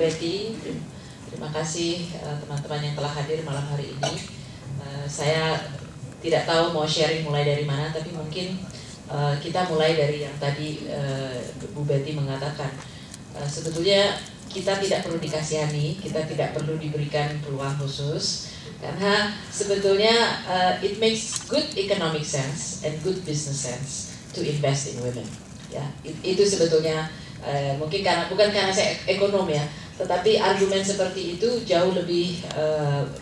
Betty. Terima kasih teman-teman yang telah hadir malam hari ini. Saya tidak tahu mau sharing mulai dari mana, tapi mungkin kita mulai dari yang tadi Bu Betty mengatakan. Sebetulnya kita tidak perlu dikasihani, kita tidak perlu diberikan peluang khusus, karena sebetulnya it makes good economic sense and good business sense to invest in women. Ya, itu sebetulnya mungkin bukan karena saya ekonom ya, tetapi argumen seperti itu jauh lebih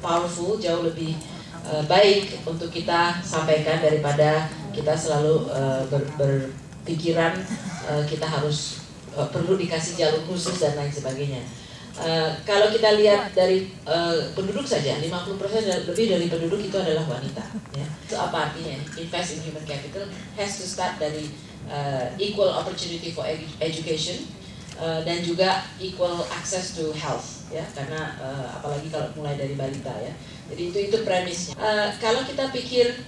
powerful, jauh lebih baik untuk kita sampaikan daripada kita selalu berpikiran kita harus perlu dikasih jalur khusus dan lain sebagainya. Kalau kita lihat dari penduduk saja, 50% lebih dari penduduk itu adalah wanita. Ya. Itu apa artinya? Invest in human capital has to start dari equal opportunity for education dan juga equal access to health, ya, karena apalagi kalau mulai dari balita, ya. Jadi itu premisnya. Kalau kita pikir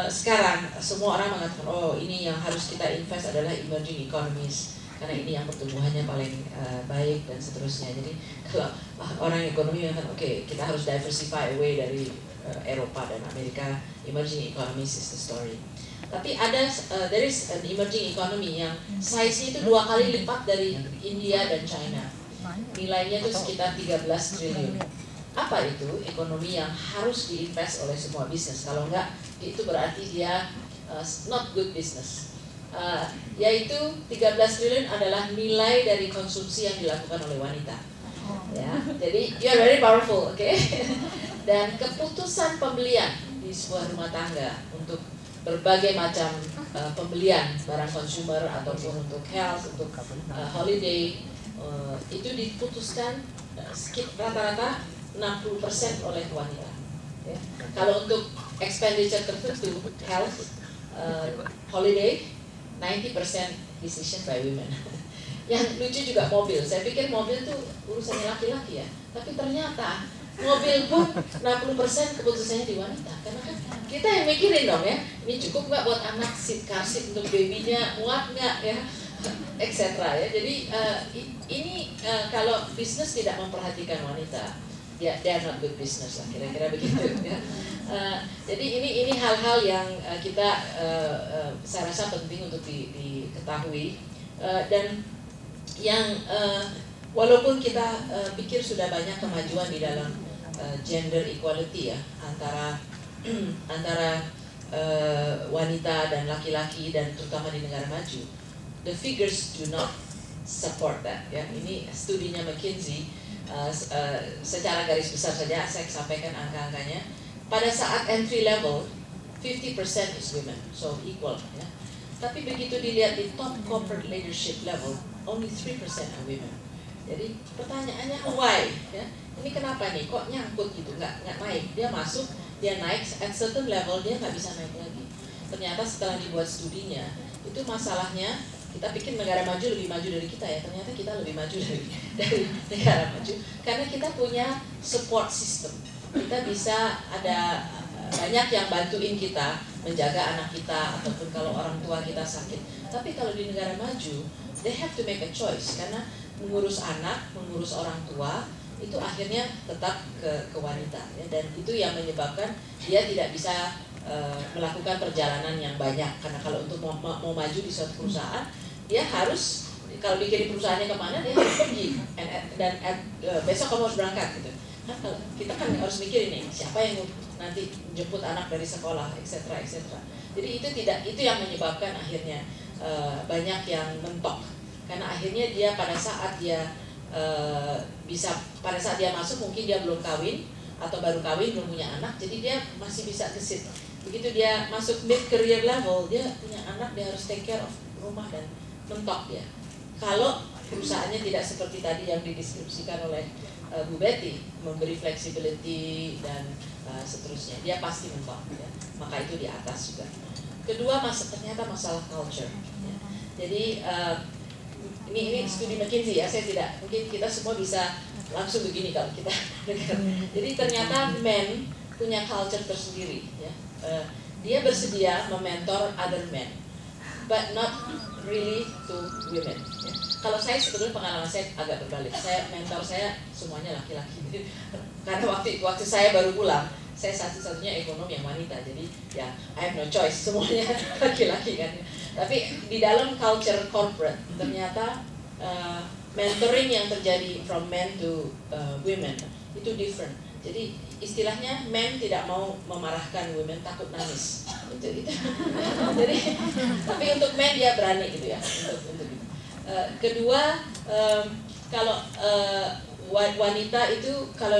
sekarang semua orang mengatakan, oh ini yang harus kita invest adalah emerging economies, karena ini yang pertumbuhannya paling baik dan seterusnya. Jadi kalau orang ekonomi mengatakan, oke, kita harus diversify away dari Eropa dan Amerika, emerging economies is the story. Tapi there is an emerging economy yang size-nya itu 2 kali lipat dari India dan China. Nilainya itu sekitar 13 triliun. Apa itu ekonomi yang harus diinvest oleh semua bisnis? Kalau enggak, itu berarti dia not good business. Yaitu 13 triliun adalah nilai dari konsumsi yang dilakukan oleh wanita. Ya, jadi you are very powerful, oke? Okay? Dan keputusan pembelian di sebuah rumah tangga untuk berbagai macam pembelian barang konsumer ataupun untuk health, untuk holiday, itu diputuskan rata-rata 60% oleh wanita. Ya. Kalau untuk expenditure tertentu, health, holiday, 90% decision by women. Yang lucu juga mobil. Saya pikir mobil itu urusannya laki-laki ya, tapi ternyata mobil pun 60% keputusannya di wanita. Karena kan kita yang mikirin dong ya, ini cukup nggak buat anak, car seat untuk babynya, muat nggak ya, etc. ya. Jadi ini kalau bisnis tidak memperhatikan wanita, ya they are not good business lah, kira-kira begitu ya. Jadi ini hal-hal yang kita saya rasa penting untuk diketahui, dan yang walaupun kita pikir sudah banyak kemajuan di dalam gender equality ya, antara wanita dan laki-laki dan terutama di negara maju, the figures do not support that ya. Ini studinya McKinsey, secara garis besar saja saya sampaikan angka-angkanya. Pada saat entry level 50% is women, so equal ya. Tapi begitu dilihat di top corporate leadership level, only 3% are women. Jadi pertanyaannya why ya? Ini kenapa nih kok nyangkut gitu, nggak naik? Dia masuk, dia naik at certain level, dia nggak bisa naik lagi. Ternyata setelah dibuat studinya, itu masalahnya kita pikir negara maju lebih maju dari kita ya, ternyata kita lebih maju dari negara maju karena kita punya support system. Kita bisa ada banyak yang bantuin kita menjaga anak kita ataupun kalau orang tua kita sakit. Tapi kalau di negara maju, they have to make a choice karena mengurus anak, mengurus orang tua itu akhirnya tetap ke wanita ya, dan itu yang menyebabkan dia tidak bisa melakukan perjalanan yang banyak, karena kalau untuk mau maju di suatu perusahaan dia harus, kalau dikirim perusahaannya kemana dia harus pergi dan besok kamu harus berangkat gitu. Nah, kita kan harus mikir ini siapa yang nanti jemput anak dari sekolah, etc. Jadi itu yang menyebabkan akhirnya banyak yang mentok, karena akhirnya dia pada saat dia pada saat dia masuk mungkin dia belum kawin atau baru kawin belum punya anak, jadi dia masih bisa kesit. Begitu dia masuk mid career level, dia punya anak, dia harus take care of rumah dan mentok ya. Kalau perusahaannya tidak seperti tadi yang dideskripsikan oleh Bu Betty, memberi flexibility dan seterusnya, dia pasti mentok ya. Maka itu di atas juga. Kedua, ternyata masalah culture ya. Jadi ini studi McKinsey ya, saya tidak, mungkin kita semua bisa langsung begini kalau kita dengar. Jadi ternyata men punya culture tersendiri ya. Dia bersedia mementor other men. but not really to women. Ya. Kalau saya sebetulnya pengalaman saya agak berbalik. Mentor saya semuanya laki-laki. Karena waktu saya baru pulang, saya satu-satunya ekonom yang wanita. Jadi ya I have no choice, semuanya laki-laki kan. Tapi di dalam culture corporate ternyata mentoring yang terjadi from men to women itu different. Jadi istilahnya men tidak mau memarahkan women, takut nangis. Itu. Jadi tapi untuk men dia berani gitu ya. Untuk itu. Kedua, kalau wanita itu kalau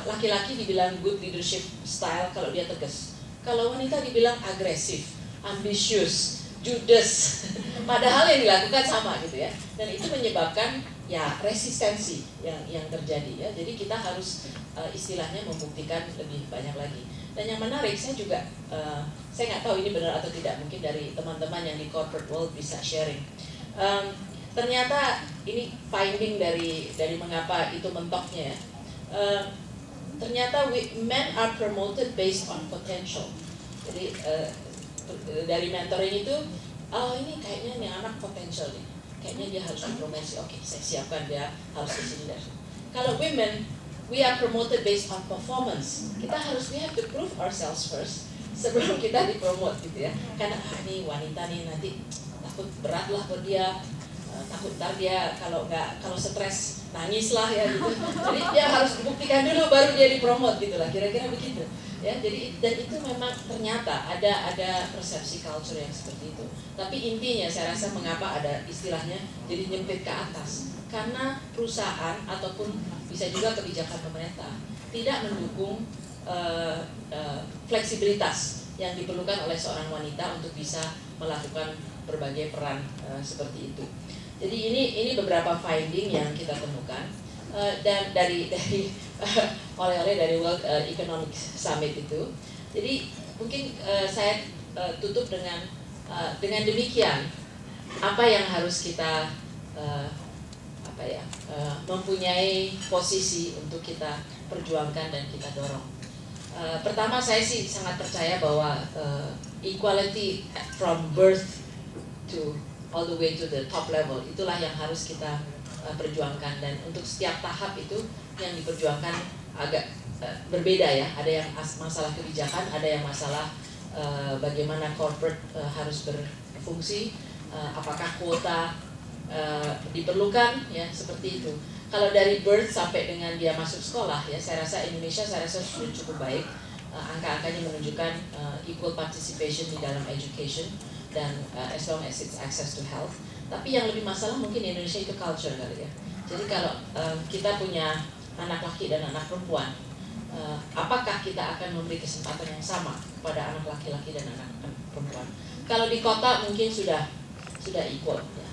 laki-laki dibilang good leadership style kalau dia tegas. Kalau wanita dibilang agresif, ambisius, judes. Padahal yang dilakukan sama gitu ya. Dan itu menyebabkan ya resistensi yang terjadi ya. Jadi kita harus istilahnya membuktikan lebih banyak lagi. Dan yang menarik saya juga saya nggak tahu ini benar atau tidak, mungkin dari teman-teman yang di corporate world bisa sharing. Ternyata ini finding dari mengapa itu mentoknya ya. Ternyata men are promoted based on potential. Jadi dari mentoring itu, ini kayaknya nih anak potensial nih, kayaknya dia harus dipromosi. Oke, saya siapkan dia harus ke sini. Kalau women, we are promoted based on performance. We have to prove ourselves first sebelum kita dipromote gitu ya. Karena ini wanita nih nanti takut berat lah buat dia, takut ntar dia kalau stres nangis lah ya gitu. Jadi dia harus dibuktikan dulu baru dia dipromote gitu lah, kira-kira begitu ya. Jadi dan itu memang ternyata ada persepsi culture yang seperti itu. Tapi intinya saya rasa mengapa ada istilahnya jadi nyempit ke atas, karena perusahaan ataupun bisa juga kebijakan pemerintah tidak mendukung fleksibilitas yang diperlukan oleh seorang wanita untuk bisa melakukan berbagai peran seperti itu. Jadi ini beberapa finding yang kita temukan dan dari oleh dari World Economic Summit itu. Jadi mungkin saya tutup dengan demikian apa yang harus kita mempunyai posisi untuk kita perjuangkan dan kita dorong. Pertama saya sih sangat percaya bahwa equality from birth to all the way to the top level itulah yang harus kita perjuangkan, dan untuk setiap tahap itu yang diperjuangkan agak berbeda ya. Ada yang masalah kebijakan, ada yang masalah bagaimana corporate harus berfungsi, apakah kuota diperlukan ya, seperti itu. Kalau dari birth sampai dengan dia masuk sekolah ya, saya rasa Indonesia sudah cukup baik. Angka-angkanya menunjukkan equal participation di dalam education dan as long as it's access to health. Tapi yang lebih masalah mungkin di Indonesia itu culture kali ya. Jadi kalau kita punya anak laki dan anak perempuan, apakah kita akan memberi kesempatan yang sama kepada anak laki-laki dan anak perempuan? Kalau di kota mungkin sudah equal ya.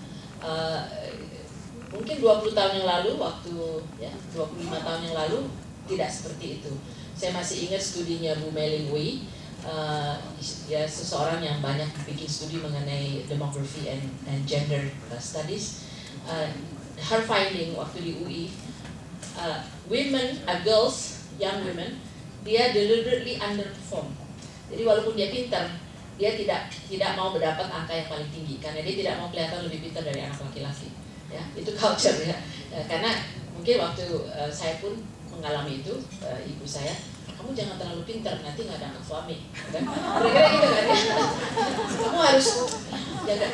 Mungkin 20 tahun yang lalu, 25 tahun yang lalu tidak seperti itu. Saya masih ingat studinya Bu Mei-Ling Wei, ya seseorang yang banyak bikin studi mengenai demography and gender studies. Her finding waktu di UI, girls, young women, dia deliberately underperform. Jadi walaupun dia pintar, dia tidak mau mendapat angka yang paling tinggi karena dia tidak mau kelihatan lebih pintar dari anak laki-laki. Ya, itu culture ya. Karena mungkin waktu saya pun mengalami itu, ibu saya, kamu jangan terlalu pintar, nanti nggak ada anak suami, kan? Kira-kira gitu kan ya. Kamu harus jaga,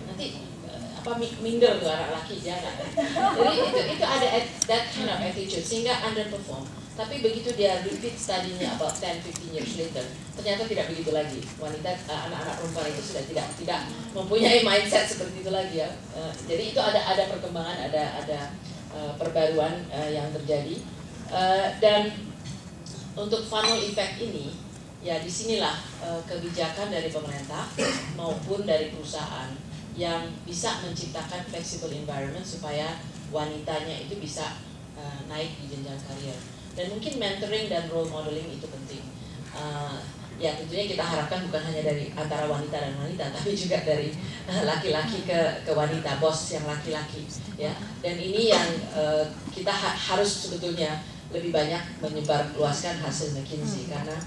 nanti minder tuh anak laki, jangan. Jadi itu ada that kind of attitude sehingga underperform. Tapi begitu dia repeat studinya about 10-15 years later, ternyata tidak begitu lagi. Wanita, anak-anak perempuan itu sudah tidak mempunyai mindset seperti itu lagi ya. Jadi itu ada perkembangan, ada perbaruan yang terjadi. Dan untuk funnel effect ini, ya disinilah kebijakan dari pemerintah maupun dari perusahaan yang bisa menciptakan flexible environment supaya wanitanya itu bisa naik di jenjang karir. Dan mungkin mentoring dan role modeling itu penting. Ya tentunya kita harapkan bukan hanya dari antara wanita dan wanita, tapi juga dari laki-laki ke wanita, bos yang laki-laki. Ya, dan ini yang kita harus sebetulnya lebih banyak menyebar luaskan hasil McKinsey karena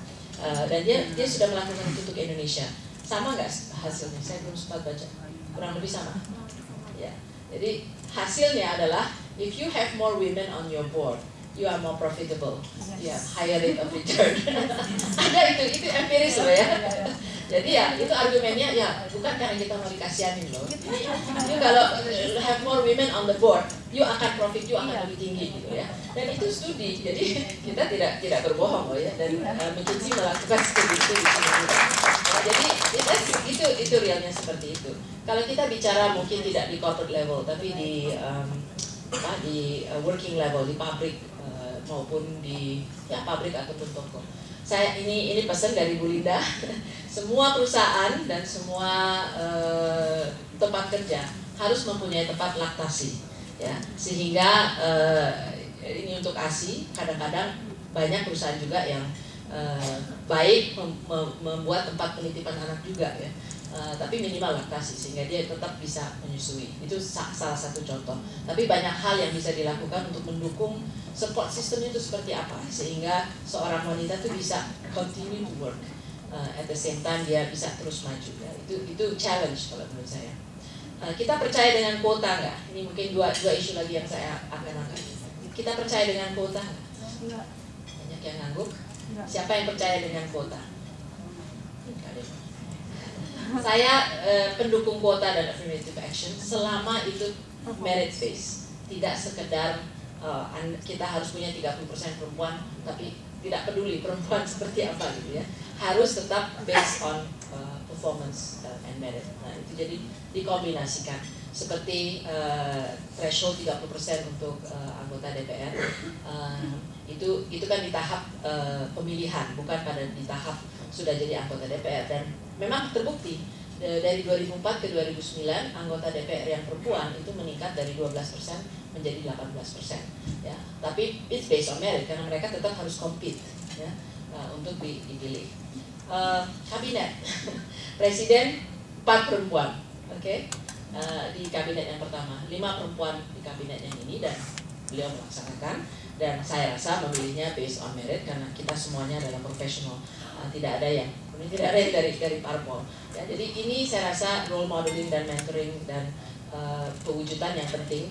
dan dia sudah melakukan itu untuk Indonesia. Sama nggak hasilnya? Saya belum sempat baca. Kurang lebih sama. Ya. Jadi hasilnya adalah if you have more women on your board, you are more profitable, you have higher rate of return. Ada itu empiris loh ya. Jadi ya itu argumennya ya bukan karena kita mau dikasihanin loh. Jadi you kalau have more women on the board, you akan profit, you akan lebih tinggi gitu ya. Dan itu studi, jadi kita tidak berbohong loh ya. Dan McKinsey melakukan studi itu di sini juga. Nah, jadi itu realnya seperti itu. Kalau kita bicara mungkin tidak di corporate level, tapi di working level, di pabrik maupun di ya pabrik ataupun toko. Saya ini pesan dari Bu Linda. Semua perusahaan dan semua tempat kerja harus mempunyai tempat laktasi, ya. Sehingga ini untuk ASI. Kadang-kadang banyak perusahaan juga yang baik membuat tempat penitipan anak juga, ya. Tapi minimal laktasi sehingga dia tetap bisa menyusui. Itu salah satu contoh. Tapi banyak hal yang bisa dilakukan untuk mendukung support system itu seperti apa sehingga seorang wanita itu bisa continue to work at the same time dia bisa terus maju. Ya, itu challenge kalau menurut saya. Kita percaya dengan kuota nggak? Ini mungkin dua isu lagi yang saya akan angkat. Kita percaya dengan kuota nggak? Banyak yang ngangguk. Siapa yang percaya dengan kuota? Saya pendukung kuota dan affirmative action selama itu merit based, tidak sekedar kita harus punya 30% perempuan tapi tidak peduli perempuan seperti apa gitu ya, harus tetap based on performance and merit. Nah itu jadi dikombinasikan seperti threshold 30% untuk anggota DPR, itu kan di tahap pemilihan, bukan pada di tahap sudah jadi anggota DPR. Dan memang terbukti dari 2004 ke 2009 anggota DPR yang perempuan itu meningkat dari 12% menjadi 18%. Ya, tapi it's based on merit karena mereka tetap harus compete ya, untuk dipilih. Kabinet, presiden 4 perempuan, oke? Di kabinet yang pertama, 5 perempuan di kabinet yang ini dan beliau melaksanakan. Dan saya rasa memilihnya based on merit karena kita semuanya adalah profesional, tidak ada yang dari parpol. Ya, jadi ini saya rasa role modeling dan mentoring dan pewujudan yang penting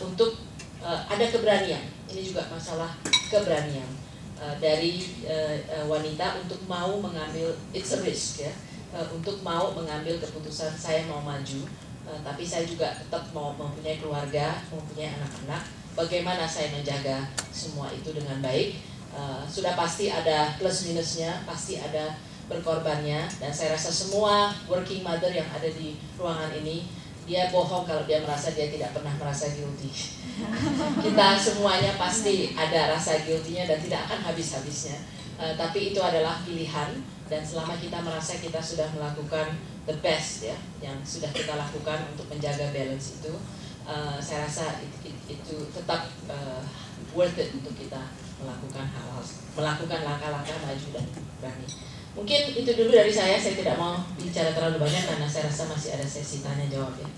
untuk ada keberanian. Ini juga masalah keberanian dari wanita untuk mau mengambil, it's a risk ya, untuk mau mengambil keputusan saya mau maju, tapi saya juga tetap mau mempunyai keluarga, mempunyai anak-anak. Bagaimana saya menjaga semua itu dengan baik? Sudah pasti ada plus minusnya, pasti ada berkorbannya, dan saya rasa semua working mother yang ada di ruangan ini dia bohong kalau dia merasa dia tidak pernah merasa guilty. Kita semuanya pasti ada rasa guilty-nya dan tidak akan habis-habisnya. Tapi itu adalah pilihan, dan selama kita merasa kita sudah melakukan the best ya, yang sudah kita lakukan untuk menjaga balance itu, saya rasa itu tetap worth it untuk kita melakukan melakukan langkah-langkah maju dan berani. Mungkin itu dulu dari saya tidak mau bicara terlalu banyak karena saya rasa masih ada sesi tanya jawab ya.